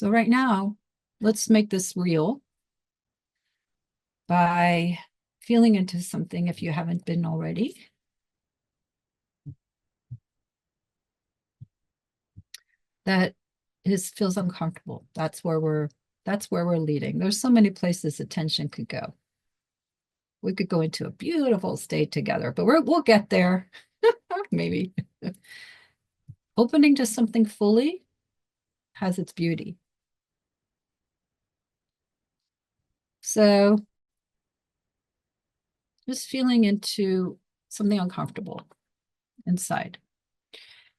So right now, let's make this real by feeling into something if you haven't been already. That feels uncomfortable. That's where we're leading. There's so many places attention could go. We could go into a beautiful state together, but we'll get there. Maybe. Opening to something fully has its beauty. So just feeling into something uncomfortable inside.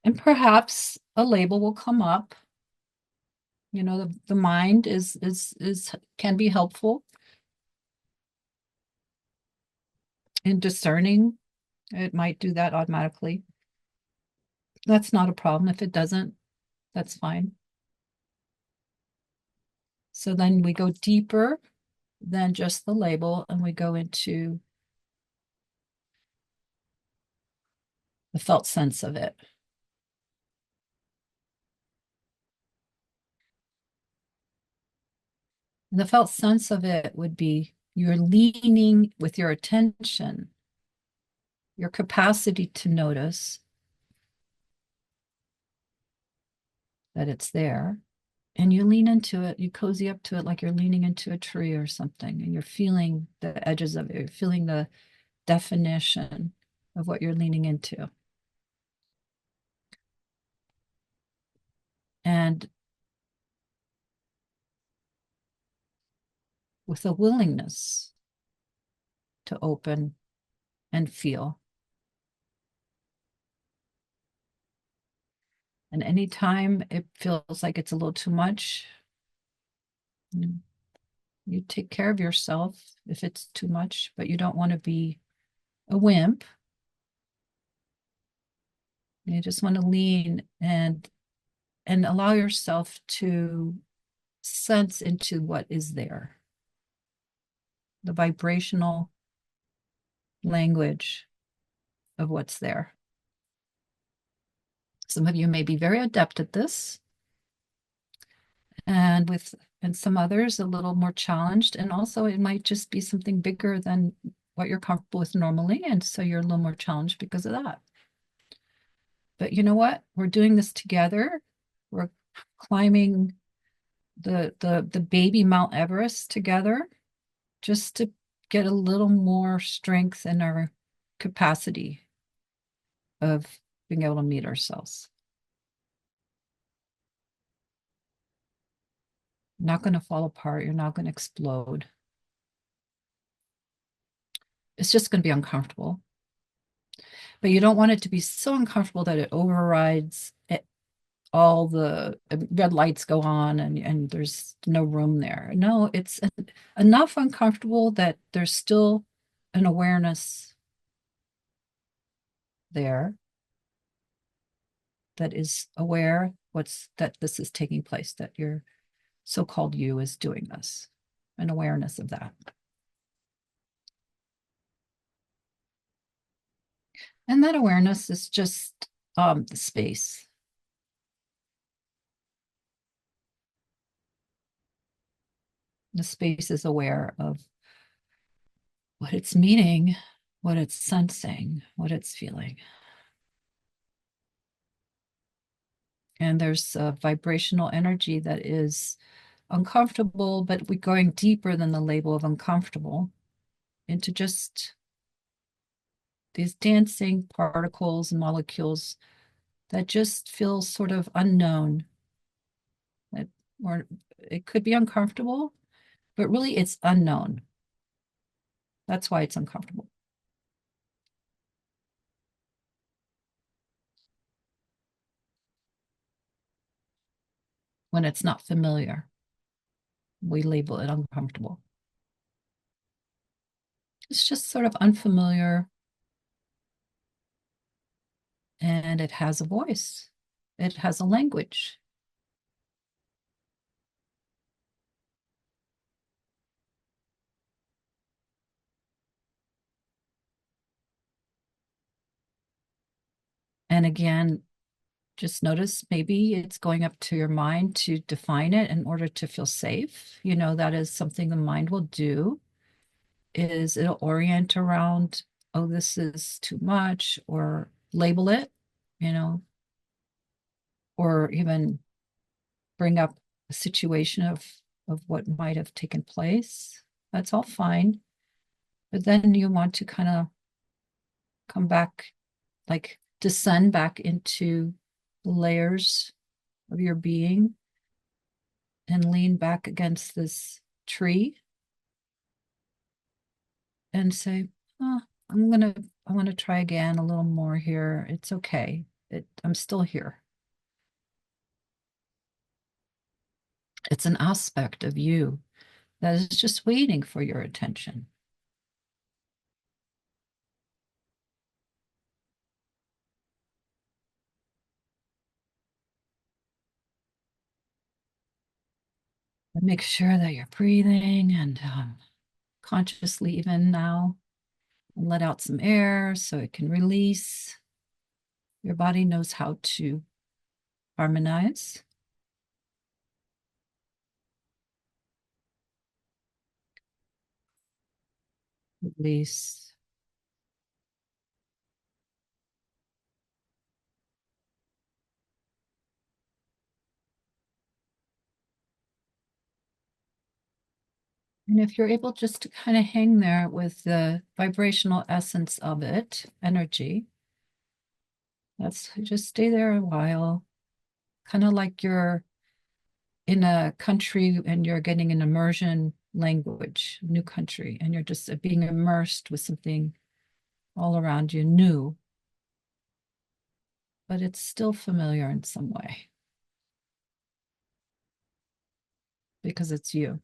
And perhaps a label will come up. You know, the mind is can be helpful in discerning. It might do that automatically. That's not a problem. If it doesn't, that's fine. So then we go deeper than just the label, and we go into the felt sense of it. And the felt sense of it would be you're leaning with your attention, your capacity to notice that it's there. And you lean into it, you cozy up to it like you're leaning into a tree or something, and you're feeling the edges of it, you're feeling the definition of what you're leaning into. And with a willingness to open and feel. And anytime it feels like it's a little too much, you take care of yourself if it's too much, but you don't want to be a wimp. You just want to lean and allow yourself to sense into what is there. The vibrational language of what's there. Some of you may be very adept at this, and some others a little more challenged. And also it might just be something bigger than what you're comfortable with normally. And so you're a little more challenged because of that. But you know what? We're doing this together. We're climbing the baby Mount Everest together just to get a little more strength in our capacity of being able to meet ourselves. You're not going to fall apart. You're not going to explode. It's just going to be uncomfortable. But you don't want it to be so uncomfortable that it overrides it, all the red lights go on and there's no room there. No, it's enough uncomfortable that there's still an awareness there that is aware that this is taking place, that your so-called you is doing this, an awareness of that. And that awareness is just the space. The space is aware of what it's meeting, what it's sensing, what it's feeling. And there's a vibrational energy that is uncomfortable, but we're going deeper than the label of uncomfortable into just these dancing particles and molecules that just feel sort of unknown. Or it could be uncomfortable, but really it's unknown. That's why it's uncomfortable. When it's not familiar, we label it uncomfortable. It's just sort of unfamiliar, and it has a voice. It has a language. And again, just notice maybe it's going up to your mind to define it in order to feel safe. You know, that is something the mind will do, is it'll orient around, oh, this is too much, or label it, you know, or even bring up a situation of what might have taken place. That's all fine. But then you want to kind of come back, like descend back into the layers of your being and lean back against this tree and say, oh, I want to try again a little more here. It's okay. I'm still here. It's an aspect of you that is just waiting for your attention. And make sure that you're breathing and consciously even now, and let out some air so it can release. Your body knows how to harmonize. Release. And if you're able just to kind of hang there with the vibrational essence of it, energy, let's just stay there a while, kind of like you're in a country and you're getting an immersion language, new country, and you're just being immersed with something all around you new, but it's still familiar in some way because it's you.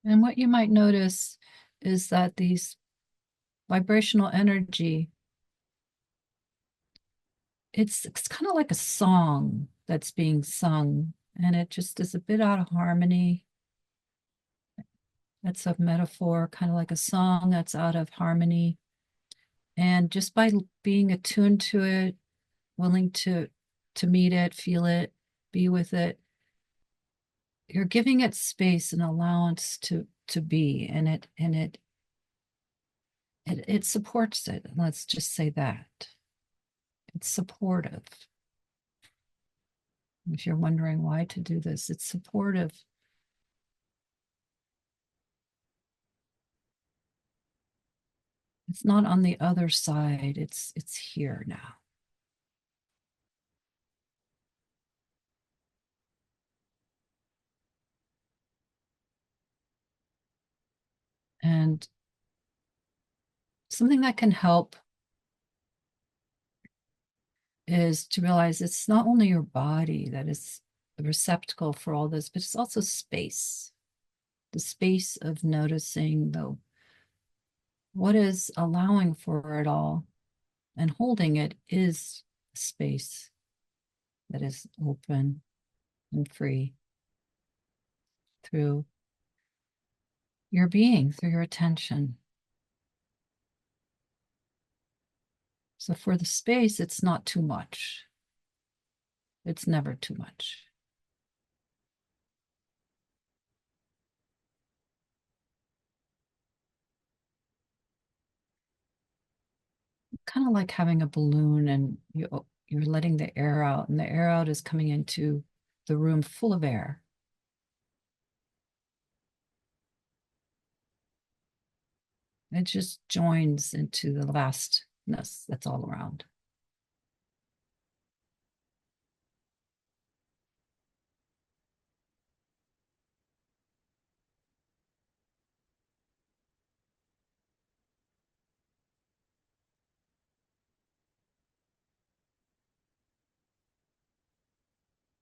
And what you might notice is that these vibrational energy, it's kind of like a song that's being sung, and it just is a bit out of harmony. That's a metaphor, kind of like a song that's out of harmony. And just by being attuned to it, willing to meet it, feel it, be with it, you're giving it space and allowance to be, and it supports it. Let's just say that. It's supportive. If you're wondering why to do this, it's supportive. It's not on the other side. It's here now. And something that can help is to realize it's not only your body that is the receptacle for all this, but it's also space. The space of noticing the what is allowing for it all and holding it is space that is open and free through your being, through your attention. So for the space, it's not too much. It's never too much. Kind of like having a balloon and you're letting the air out, and the air out is coming into the room full of air. It just joins into the vastness that's all around.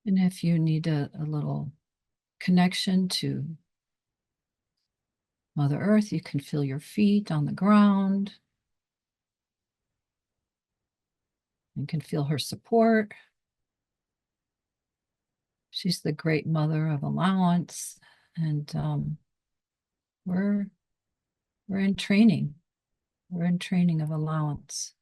And if you need a little connection to Mother Earth, you can feel your feet on the ground. You can feel her support. She's the great mother of allowance, and we're we're in training. We're in training of allowance.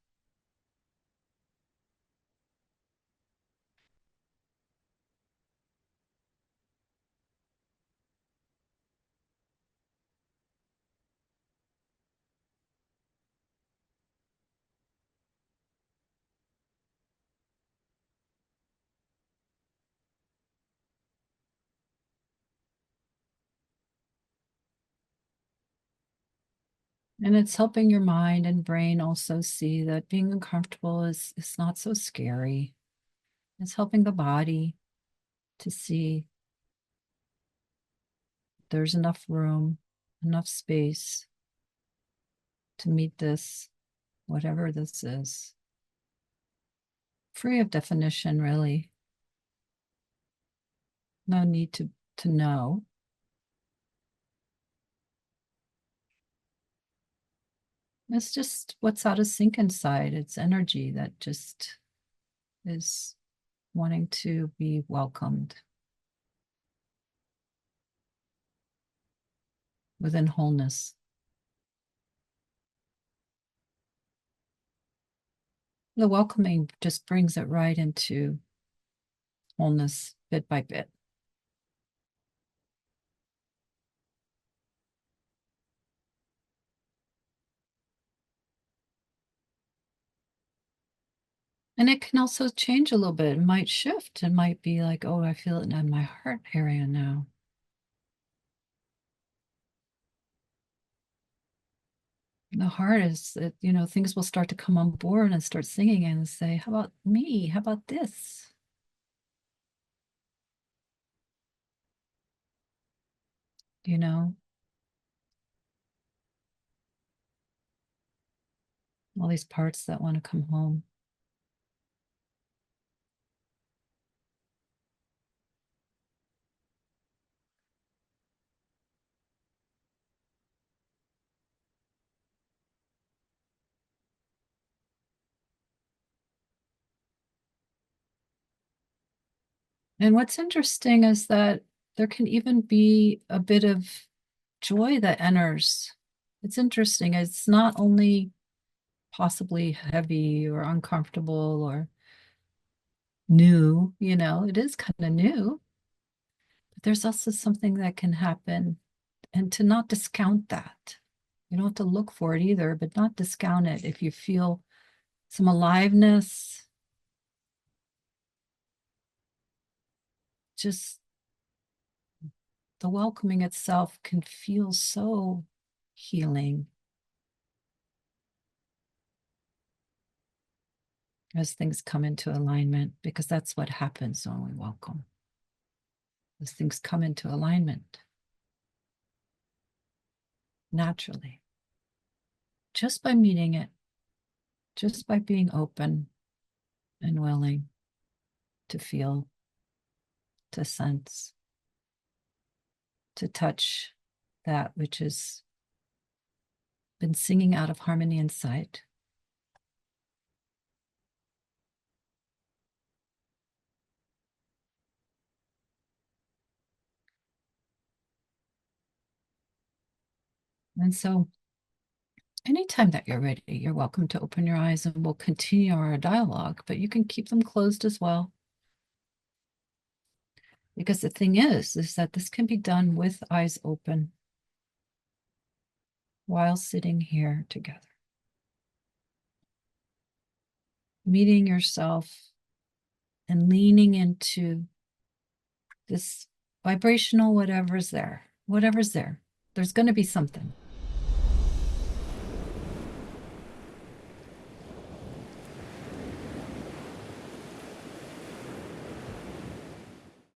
And it's helping your mind and brain also see that being uncomfortable is not so scary. It's helping the body to see there's enough room, enough space to meet this, whatever this is. Free of definition, really. No need to know. It's just what's out of sync inside. It's energy that just is wanting to be welcomed within wholeness. The welcoming just brings it right into wholeness bit by bit. And it can also change a little bit. It might shift. It might be like, oh, I feel it in my heart area now. The heart is that, things will start to come on board and start singing and say, how about me? How about this? You know, all these parts that want to come home. And what's interesting is that there can even be a bit of joy that enters. It's interesting. It's not only possibly heavy or uncomfortable or new, it is kind of new, but there's also something that can happen, and to not discount that. You don't have to look for it either, but not discount it. If you feel some aliveness, just the welcoming itself can feel so healing as things come into alignment, because that's what happens when we welcome. As things come into alignment naturally, just by meeting it, just by being open and willing to feel, to sense, to touch that which has been singing out of harmony inside. And so anytime that you're ready, you're welcome to open your eyes, and we'll continue our dialogue, but you can keep them closed as well. Because the thing is that this can be done with eyes open while sitting here together. Meeting yourself and leaning into this vibrational whatever's there. There's going to be something.